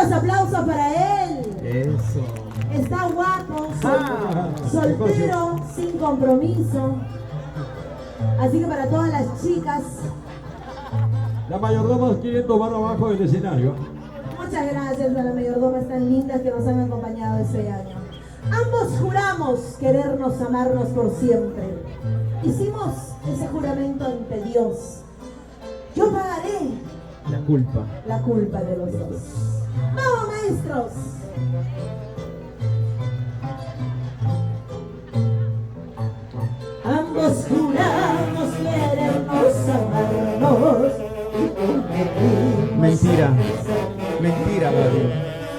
los aplausos para él. Eso. Está guapo, Ah, soltero, sin compromiso. Así que para todas las chicas, La mayordoma quiere tomar abajo del escenario. muchas gracias a las mayordomas tan lindas que nos han acompañado este año. Ambos juramos querernos, amarnos por siempre. Hicimos ese juramento ante Dios. Yo pagaré La culpa de los dos. ¡Vamos, maestros! Ambos juramos querernos, amarnos y competir. Mentira. Mentira, Gaby.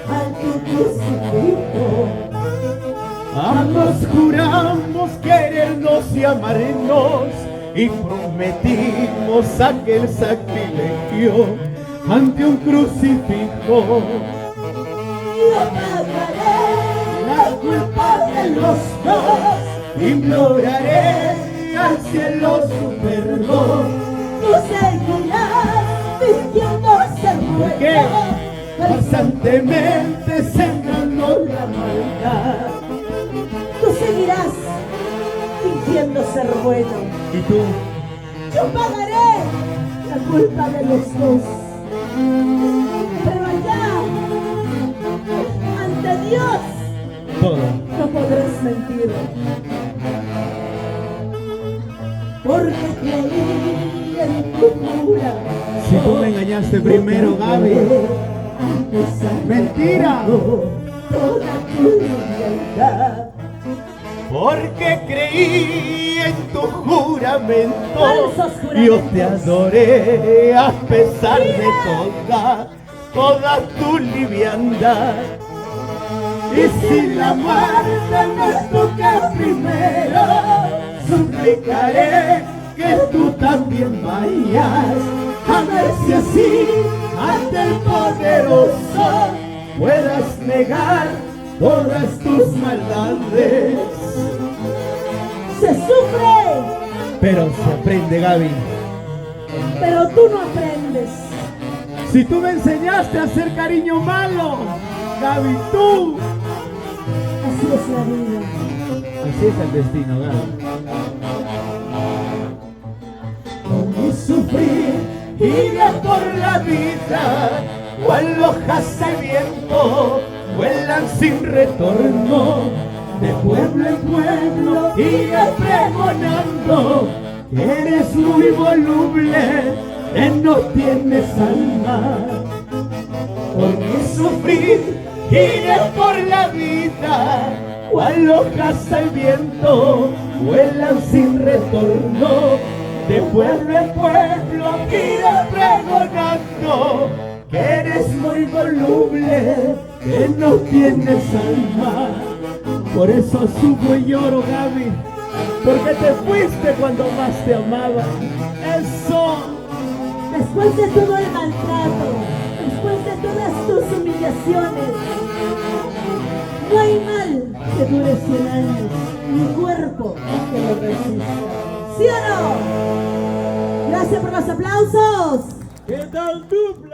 Ante crucifijo. Ambos juramos querernos y amarnos y prometimos aquel sacrilegio ante un crucifijo. Yo pagaré la culpa de los dos. Imploraré al cielo su perdón. Tú seguirás fingiendo ser ¿Por qué? bueno. Constantemente sembrando la maldad. Tú seguirás fingiendo ser bueno. ¿Y tú? Yo pagaré la culpa de los dos. Pero allá, ante Dios, Todo. no podrás mentir. Porque creí en tu jura. Si tú me engañaste primero, Gaby. Mentira. Toda tu lealtad. Porque creí en tu juramento, Falsos juramentos. yo te adoré a pesar de toda tu liviandad. Y si la muerte nos toca primero, suplicaré que tú también vayas, a ver si así ante el poderoso puedas negar todas tus maldades. Se sufre, Pero se aprende, Gaby. pero tú no aprendes. Si tú me enseñaste a hacer cariño malo, Gaby, tú. Así es la vida. Así es el destino, Gaby. Y sufrir, ir por la vida, cual hojas al viento, vuelan sin retorno, de pueblo en pueblo, y pregonando que eres muy voluble, que no tienes alma. Por qué sufrir, ir por la vida, cual hojas al viento, vuelan sin retorno, de pueblo en pueblo, iré pregonando que eres muy voluble, que no tienes alma. Por eso sufro y lloro, Gaby, porque te fuiste cuando más te amaba. Eso. Después de todo el maltrato, después de todas tus humillaciones, no hay mal que dure 100 años, ni cuerpo que lo resista. ¿Sí o no? Gracias por los aplausos. ¿Qué tal dupla?